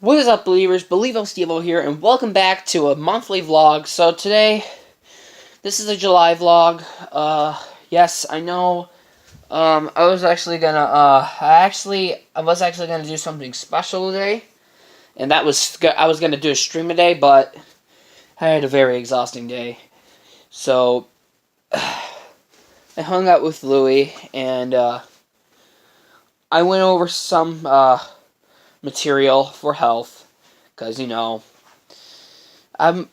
What is up, believers? Believo Stevo here, and welcome back to a monthly vlog. So today, this is a July vlog. Yes, I know. I was actually gonna, I was actually gonna do something special today, and I was gonna do a stream today, but I had a very exhausting day. So, I hung out with Louie, and, I went over some, material for health, because, I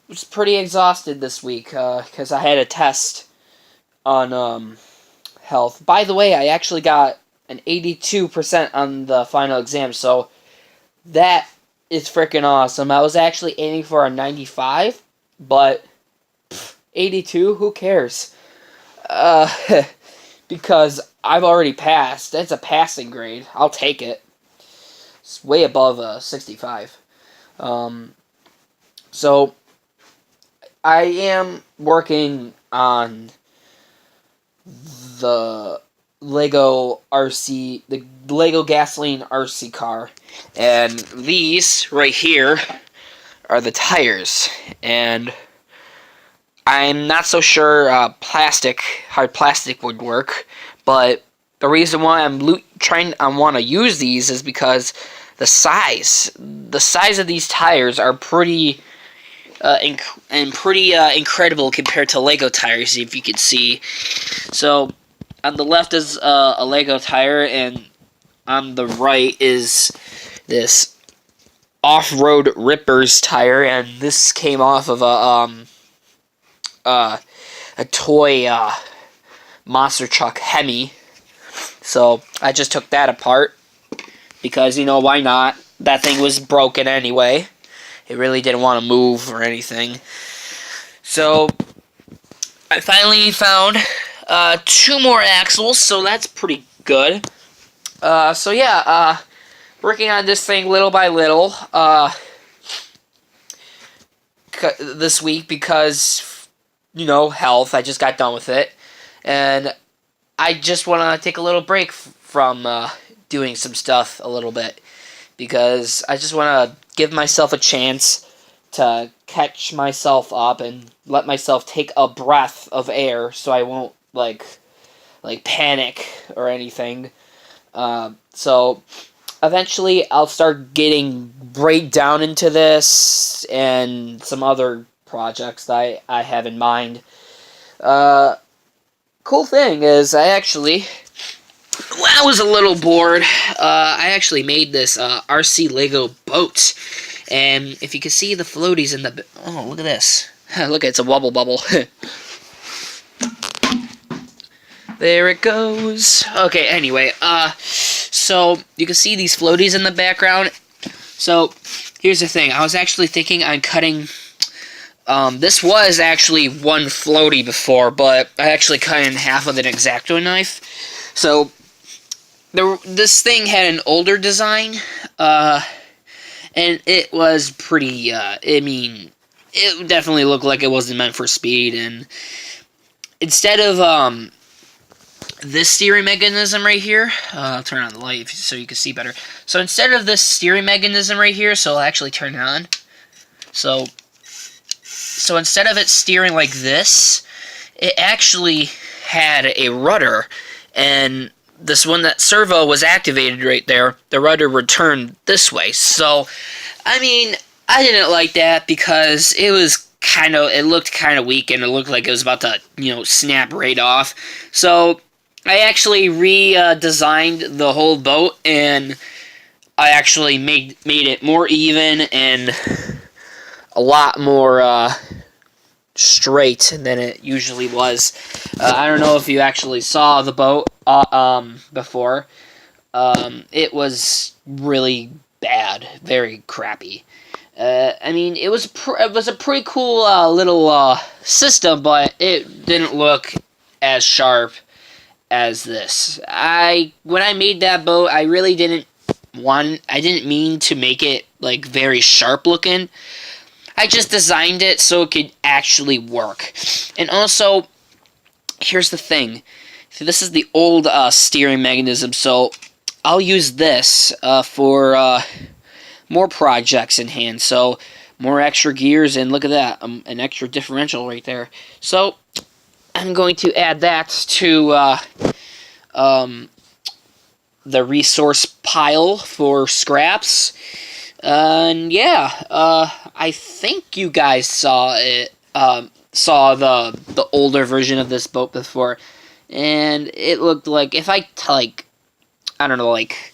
was pretty exhausted this week, because I had a test on, health. By the way, I actually got an 82% on the final exam, so that is freaking awesome. I was actually aiming for a 95, but 82, who cares? Because I've already passed. That's a passing grade. I'll take it. It's way above 65. So I am working on the Lego RC, the Lego Gasoline RC car, and these right here are the tires, and I'm not so sure hard plastic would work, but the reason why I want to use these is because the size of these tires are pretty incredible compared to Lego tires, if you can see. So on the left is a Lego tire, and on the right is this Off-Road Rippers tire, and this came off of a toy monster truck Hemi. So I just took that apart because, why not? That thing was broken anyway. It really didn't want to move or anything. So I finally found 2 more axles, so that's pretty good. So yeah, working on this thing little by little this week because, health. I just got done with it. And I just want to take a little break from doing some stuff a little bit, because I just want to give myself a chance to catch myself up and let myself take a breath of air so I won't like panic or anything. So eventually I'll start getting right down into this and some other projects that I have in mind. Cool thing is, when I was a little bored, I actually made this RC Lego boat. And if you can see the floaties in the... Oh, look at this. Look, it's a wobble bubble. There it goes. Okay, anyway, so you can see these floaties in the background. So, here's the thing. I was actually thinking on cutting... this was actually one floaty before, but I actually cut it in half with an X-Acto knife. So, this thing had an older design, and it was pretty, it definitely looked like it wasn't meant for speed, and instead of, this steering mechanism right here, I'll turn on the light so you can see better. So, instead of this steering mechanism right here, so I'll actually turn it on. So instead of it steering like this, it actually had a rudder, and when that servo was activated right there, the rudder would turn this way. So, I didn't like that because it looked kind of weak, and it looked like it was about to, snap right off. So, I actually redesigned the whole boat, and I actually made it more even and a lot more straight than it usually was. I don't know if you actually saw the boat before. It was really bad, very crappy. It was a pretty cool little system, but it didn't look as sharp as this. When I made that boat, I really didn't mean to make it very sharp looking. I just designed it so it could actually work. And also, here's the thing. This is the old steering mechanism, so I'll use this for more projects in hand. So more extra gears, and look at that, an extra differential right there. So I'm going to add that to the resource pile for scraps. And yeah, I think you guys saw it. Saw the older version of this boat before, and it looked like if I I don't know, like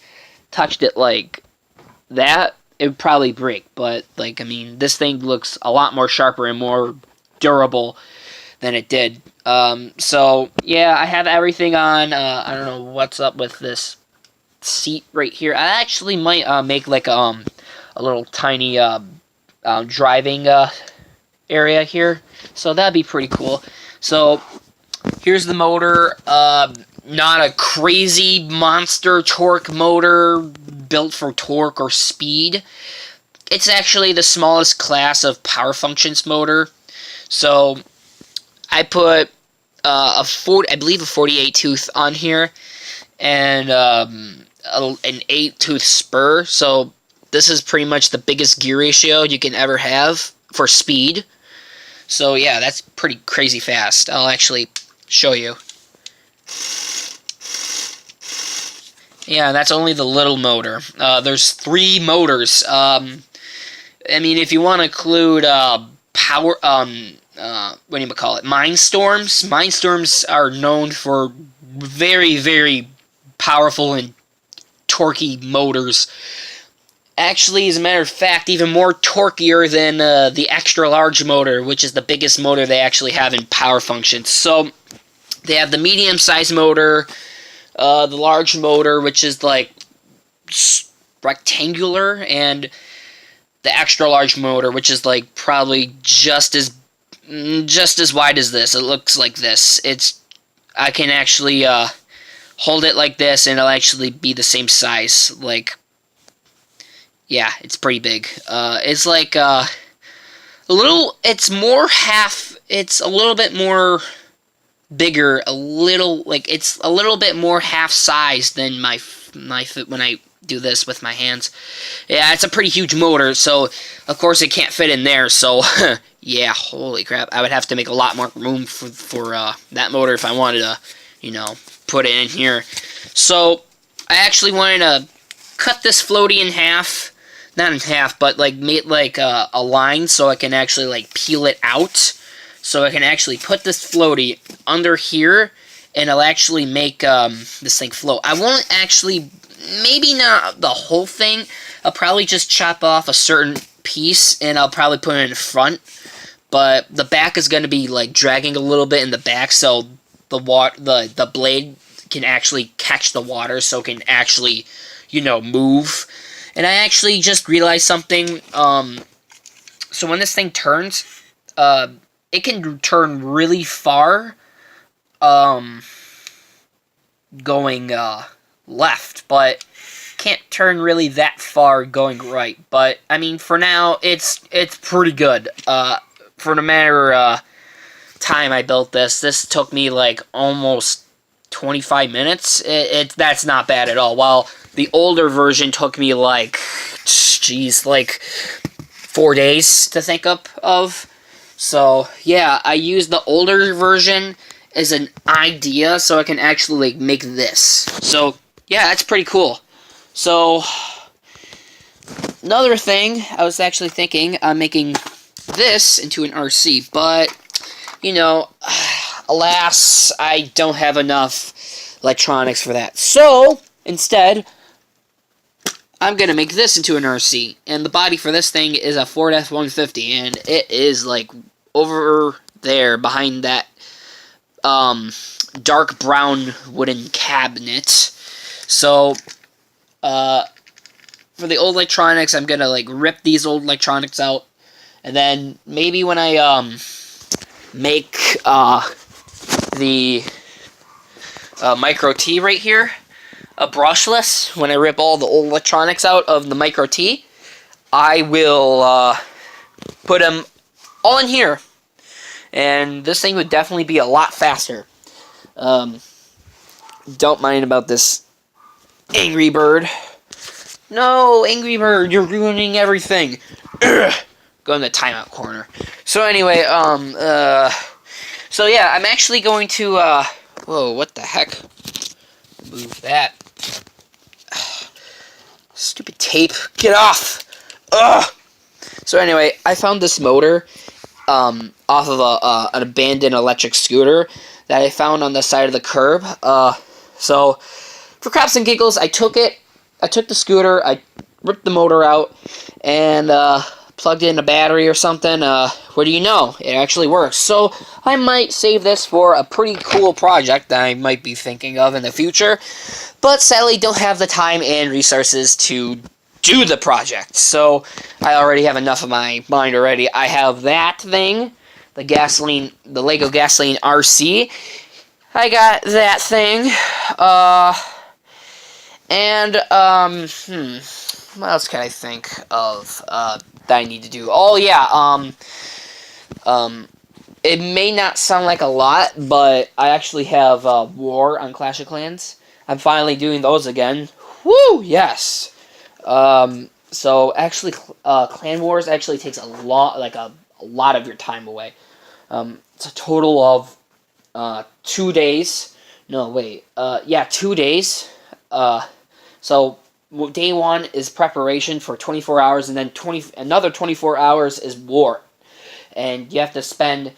touched it like that, it would probably break. But like, I mean, this thing looks a lot more sharper and more durable than it did. So yeah, I have everything on. I don't know what's up with this seat right here. I actually might make like a little tiny driving area here, so that'd be pretty cool. So here's the motor. Not a crazy monster torque motor built for torque or speed. It's actually the smallest class of power functions motor. So I put I believe a 48 tooth on here, and an 8 tooth spur. So this is pretty much the biggest gear ratio you can ever have for speed. So yeah, that's pretty crazy fast. I'll actually show you. Yeah, that's only the little motor. There's 3 motors. I mean, if you want to include power, what do you call it? Mindstorms. Mindstorms are known for very, very powerful and torquey motors. Actually, as a matter of fact, even more torqueier than the extra large motor, which is the biggest motor they actually have in power functions. So they have the medium-sized motor, the large motor, which is like rectangular, and the extra large motor, which is like probably just as wide as this. It looks like this. I can actually hold it like this, and it'll actually be the same size. Like, yeah, it's pretty big. It's like it's a little bit more bigger, it's a little bit more half size than my foot when I do this with my hands. Yeah, it's a pretty huge motor, so of course it can't fit in there. So yeah, holy crap, I would have to make a lot more room for that motor if I wanted to, put it in here. So I actually wanted to cut this floaty in half. Not in half, but like make like a line so I can actually like peel it out. So I can actually put this floaty under here, and I'll actually make this thing float. I won't actually, maybe not the whole thing. I'll probably just chop off a certain piece, and I'll probably put it in front. But the back is going to be like dragging a little bit in the back, so the blade can actually catch the water, so it can actually, move. And I actually just realized something. So when this thing turns, it can turn really far, going left, but can't turn really that far going right. But I mean, for now, it's pretty good. For the matter time I built this took me like almost 25 minutes. That's not bad at all. While the older version took me like 4 days to think up of. So yeah, I used the older version as an idea so I can actually like make this. So yeah, that's pretty cool. So another thing, I was actually thinking I'm making this into an RC, but alas, I don't have enough electronics for that. So instead, I'm going to make this into an RC, and the body for this thing is a Ford F-150, and it is, like, over there behind that dark brown wooden cabinet. So, for the old electronics, I'm going to, like, rip these old electronics out, and then maybe when I make the Micro T right here, a brushless, when I rip all the old electronics out of the Micro T, I will put them all in here, and this thing would definitely be a lot faster. Don't mind about this Angry Bird, No, Angry Bird, you're ruining everything. Ugh. Go in the timeout corner. So anyway, so yeah, I'm actually going to, whoa, what the heck? Move that. Stupid tape. Get off! Ugh! So anyway, I found this motor, off of an abandoned electric scooter that I found on the side of the curb. So, for craps and giggles, I took the scooter, I ripped the motor out, and, plugged in a battery or something. What do you know? It actually works. So, I might save this for a pretty cool project that I might be thinking of in the future, but sadly don't have the time and resources to do the project. So, I already have enough of my mind already. I have that thing, the Lego Gasoline RC. I got that thing, and, what else can I think of, that I need to do? Oh, yeah, it may not sound like a lot, but I actually have, War on Clash of Clans. I'm finally doing those again. Woo, yes! So, actually, Clan Wars actually takes a lot of your time away. It's a total of, 2 days. No, wait. 2 days. So day 1 is preparation for 24 hours, and then another 24 hours is war. And you have to spend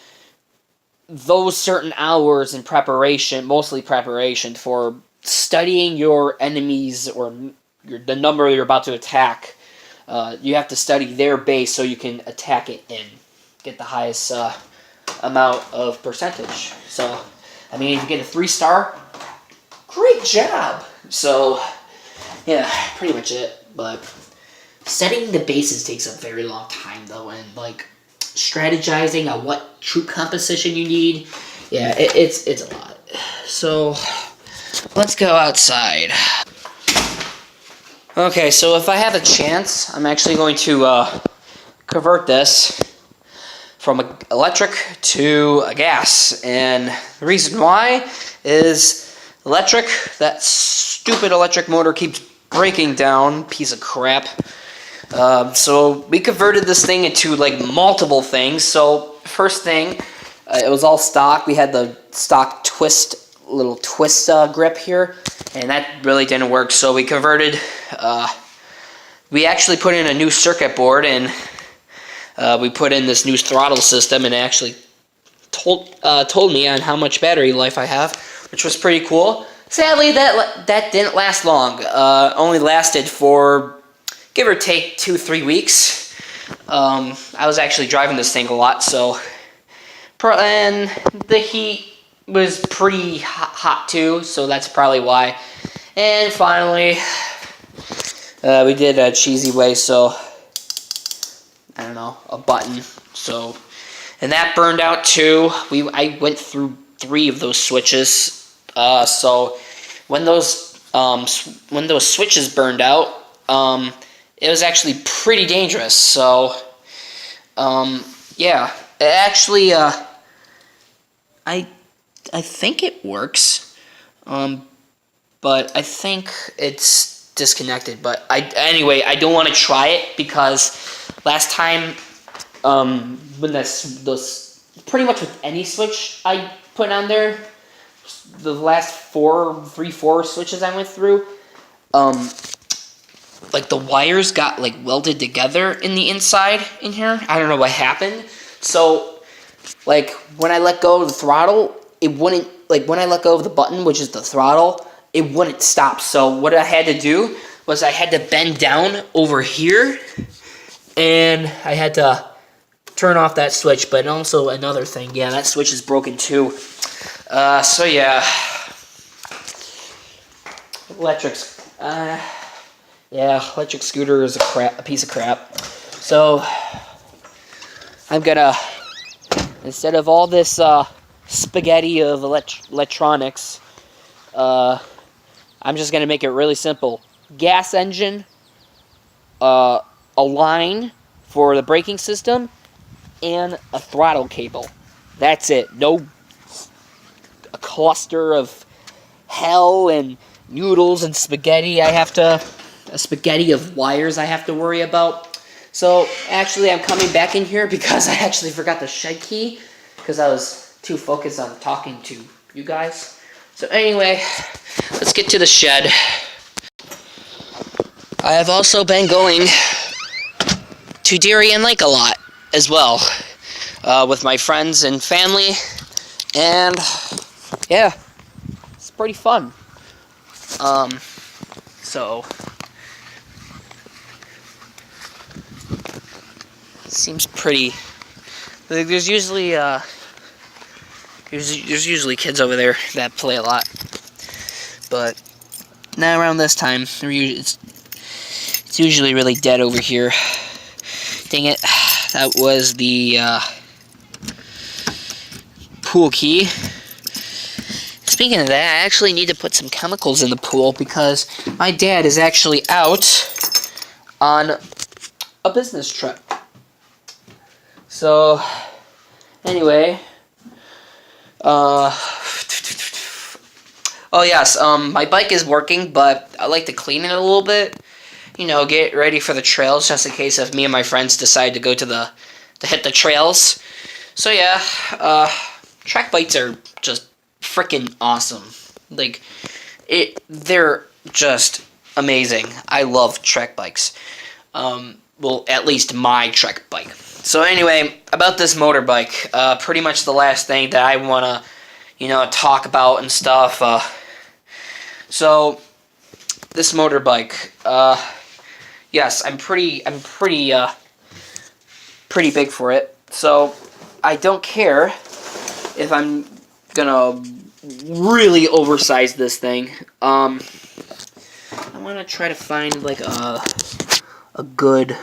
those certain hours in preparation, mostly preparation, for studying your enemies or the number you're about to attack. You have to study their base so you can attack it and get the highest amount of percentage. So, I mean, if you get a 3-star, great job. So, yeah, pretty much it. But studying the bases takes a very long time, though, and like strategizing on what troop composition you need. Yeah, it's a lot. So, let's go outside. Okay, so if I have a chance, I'm actually going to convert this from electric to a gas. And the reason why is electric, that stupid electric motor keeps breaking down, piece of crap. So we converted this thing into like multiple things. So first thing, it was all stock. We had the stock little twist grip here, and that really didn't work. So we converted, we actually put in a new circuit board, and we put in this new throttle system, and it actually told me on how much battery life I have, which was pretty cool. Sadly, that didn't last long. Only lasted for, give or take, 2-3 weeks. I was actually driving this thing a lot, so, and the heat was pretty hot too, so that's probably why. And finally, we did a cheesy way, so I don't know, a button. So, and that burned out too. I went through 3 of those switches. So when those switches burned out, it was actually pretty dangerous. So, yeah, it actually, I think it works, but I think it's disconnected. But anyway, I don't want to try it because last time, when those pretty much with any switch I put on there, the last 4 switches I went through, like the wires got like welded together in the inside in here. I don't know what happened. So, like when I let go of the throttle, it wouldn't, like when I let go of the button, which is the throttle, it wouldn't stop. So what I had to do was I had to bend down over here, and I had to turn off that switch. But also another thing, yeah, that switch is broken too. So yeah, electrics. Yeah, electric scooter is a piece of crap. So I'm gonna, instead of all this spaghetti of electronics, I'm just gonna make it really simple. Gas engine, a line for the braking system, and a throttle cable. That's it. No a cluster of hell and noodles and spaghetti I have to a spaghetti of wires I have to worry about. So actually I'm coming back in here because I actually forgot the shed key because I was too focused on talking to you guys. So anyway, let's get to the shed. I have also been going to Darien Lake a lot as well with my friends and family, and yeah, it's pretty fun. So it seems pretty. There's usually kids over there that play a lot, but not around this time. It's usually really dead over here. Dang it, that was the pool key. Speaking of that, I actually need to put some chemicals in the pool because my dad is actually out on a business trip. So, anyway, oh yes, my bike is working, but I like to clean it a little bit. You know, get ready for the trails just in case if me and my friends decide to go to hit the trails. So yeah, track bikes are just freaking awesome. Like, they're just amazing. I love track bikes. Well, at least my track bike. So anyway, about this motorbike, pretty much the last thing that I want to, talk about and stuff. So, this motorbike, yes, I'm pretty big for it. So, I don't care if I'm gonna really oversize this thing. I want to try to find like a good.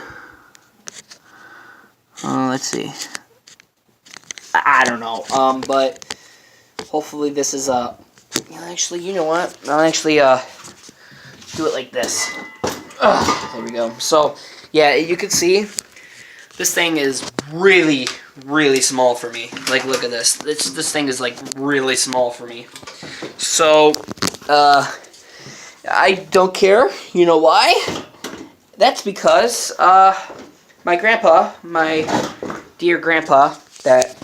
Let's see. I don't know. But hopefully this is actually, you know what? I'll actually do it like this. There we go. So yeah, you can see this thing is really, really small for me. Like, look at this. This thing is like really small for me. So I don't care. You know why? That's because my grandpa, my dear grandpa, that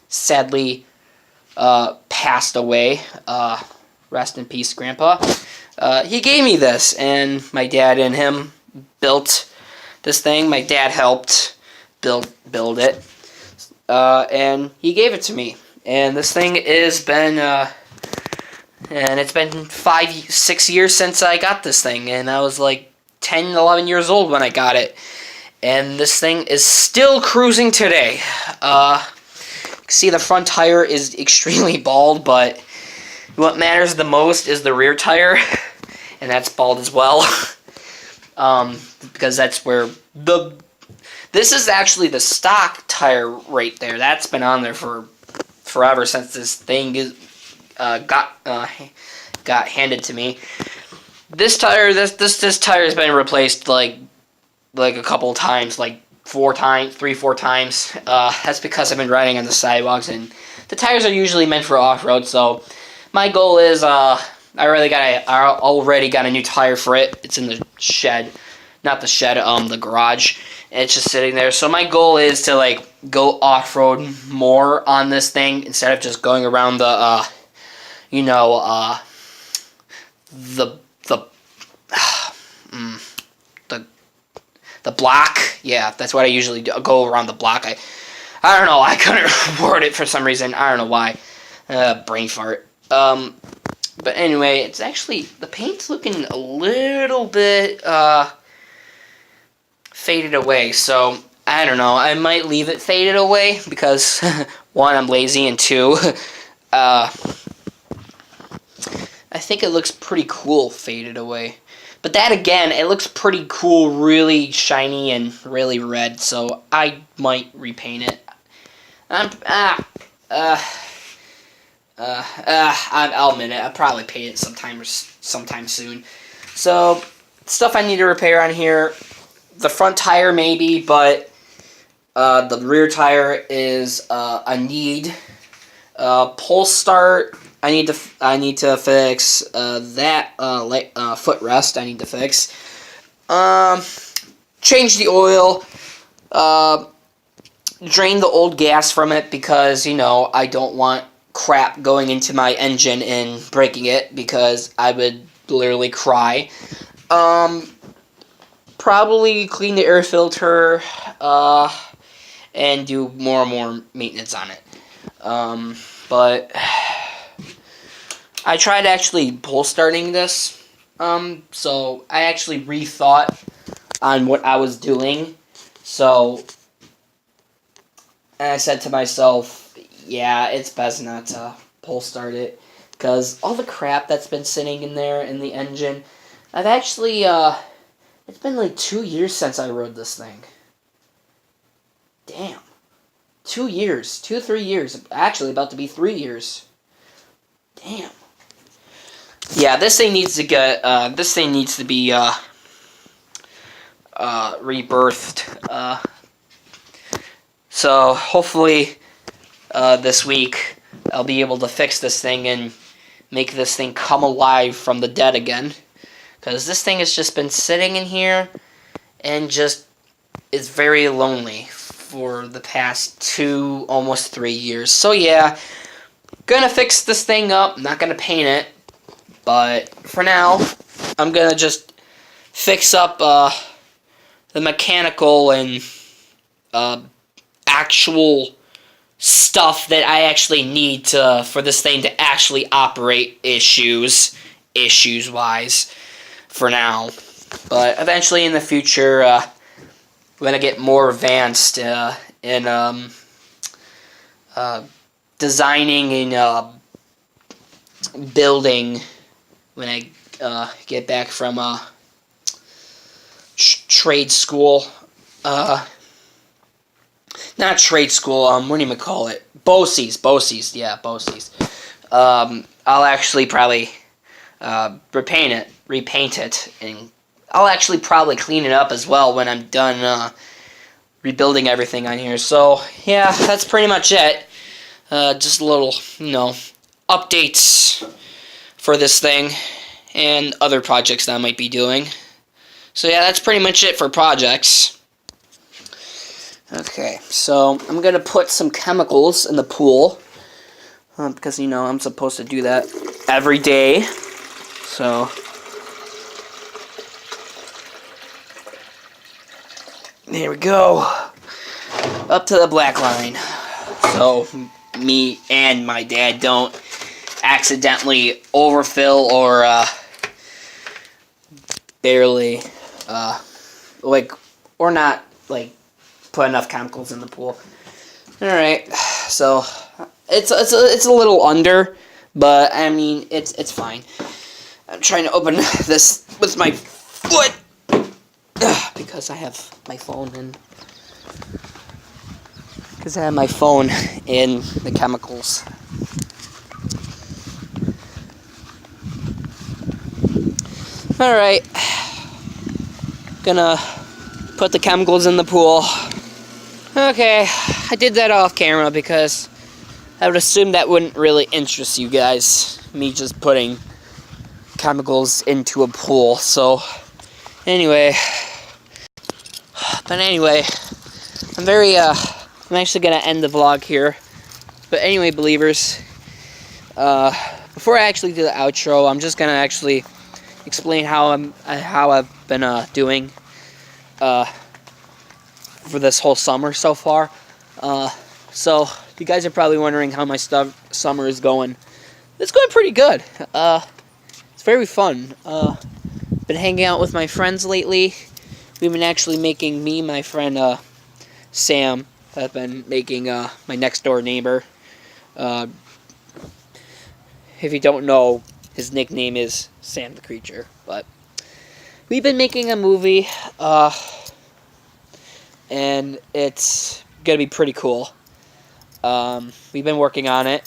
sadly passed away. Rest in peace, Grandpa. He gave me this, and my dad and him built this thing. My dad helped build it, and he gave it to me. And this thing has been, and it's been 5-6 years since I got this thing, and I was like 10, 11 years old when I got it. And this thing is still cruising today. See, the front tire is extremely bald, but what matters the most is the rear tire, and that's bald as well. Because that's where this is actually the stock tire right there. That's been on there for forever since this thing got handed to me. This tire, this tire has been replaced like a couple of times, like 4 times. That's because I've been riding on the sidewalks, and the tires are usually meant for off-road. So my goal is I already got a new tire for it. It's in the shed, not the shed, the garage. And it's just sitting there. So my goal is to like go off-road more on this thing instead of just going around the the block. Yeah, that's what I usually do. Go around the block. I don't know. I couldn't word it for some reason. I don't know why. Brain fart. But anyway, it's actually, the paint's looking a little bit faded away. So I don't know. I might leave it faded away because 1, I'm lazy, and 2, I think it looks pretty cool faded away. But that again, it looks pretty cool, really shiny and really red, so I might repaint it. I'll admit it, I'll probably paint it sometime soon. So, stuff I need to repair on here, the front tire maybe, but the rear tire is a need. Pull start, I need to fix that footrest. I need to fix. Change the oil. Drain the old gas from it because, I don't want crap going into my engine and breaking it because I would literally cry. Probably clean the air filter, and do more and more maintenance on it. But I tried actually pull starting this, so I actually rethought on what I was doing. So, and I said to myself, yeah, it's best not to pull start it, because all the crap that's been sitting in there in the engine, I've actually, it's been like 2 years since I rode this thing. Damn. 2 years. 3 years. Actually, about to be 3 years. Damn. Yeah, this thing needs to get, be, rebirthed. So, hopefully, this week, I'll be able to fix this thing and make this thing come alive from the dead again. Because this thing has just been sitting in here and just is very lonely for the past 2, almost 3 years. So yeah, gonna fix this thing up. Not gonna paint it, but for now, I'm gonna just fix up the mechanical and actual stuff that I actually need for this thing to actually operate issues-wise. For now, but eventually in the future, when I get more advanced in designing and building, when I get back from trade school, not trade school, what do you call it? BOCES, yeah, BOCES. I'll actually probably repaint it, and I'll actually probably clean it up as well when I'm done rebuilding everything on here. So yeah, that's pretty much it. Just a little, updates for this thing and other projects that I might be doing. So yeah, that's pretty much it for projects. Okay, so I'm gonna put some chemicals in the pool because I'm supposed to do that every day. So there we go. Up to the black line. So me and my dad don't accidentally overfill or barely or not put enough chemicals in the pool. Alright, so it's a little under, but I mean it's fine. I'm trying to open this with my foot because I have my phone in the chemicals. Alright, gonna put the chemicals in the pool. Okay, I did that off camera because I would assume that wouldn't really interest you guys, me just putting chemicals into a pool. So anyway, I'm actually gonna end the vlog here. But anyway, believers, before I actually do the outro, I'm just gonna actually explain how I've been doing for this whole summer so far. So you guys are probably wondering how my summer is going. It's going pretty good. It's very fun. Been hanging out with my friends lately. We've been actually making, me and my friend Sam have been making my next door neighbor. If you don't know, his nickname is Sam the Creature. But we've been making a movie, and it's gonna be pretty cool. We've been working on it.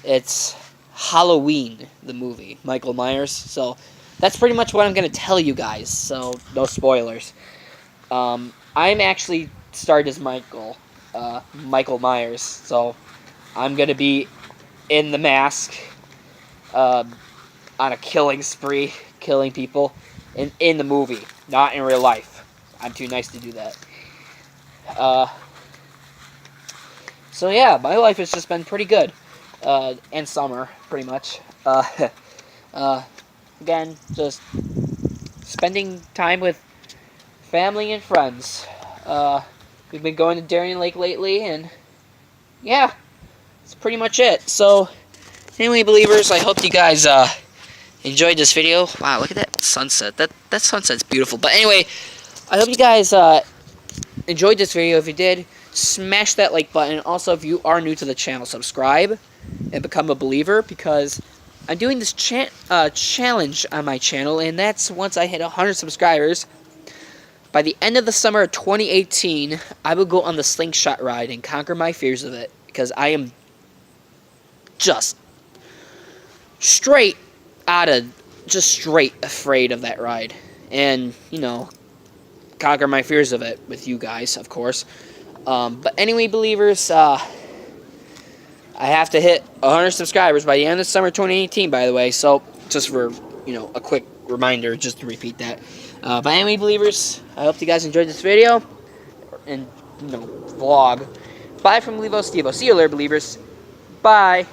It's Halloween, the movie, Michael Myers. So that's pretty much what I'm gonna tell you guys. So no spoilers. I'm actually starred as Michael Myers. So I'm gonna be in the mask, on a killing spree, killing people. in the movie, not in real life. I'm too nice to do that. So yeah, my life has just been pretty good. And summer, pretty much. Again, just spending time with family and friends. We've been going to Darien Lake lately, and yeah, that's pretty much it. So, anyway, believers, I hope you guys enjoyed this video. Wow, look at that sunset. That sunset's beautiful. But anyway, I hope you guys enjoyed this video. If you did, smash that like button. Also, if you are new to the channel, subscribe and become a believer, because I'm doing this challenge on my channel, and that's once I hit 100 subscribers. By the end of the summer of 2018, I will go on the slingshot ride and conquer my fears of it, because I am just straight afraid of that ride. And, you know, conquer my fears of it with you guys, of course. But anyway, believers, I have to hit 100 subscribers by the end of summer 2018, by the way. So, just for, you know, a quick reminder, just to repeat that. But anyway, believers, I hope you guys enjoyed this video and, you know, vlog. Bye from Levo Stevo. See you later, believers. Bye.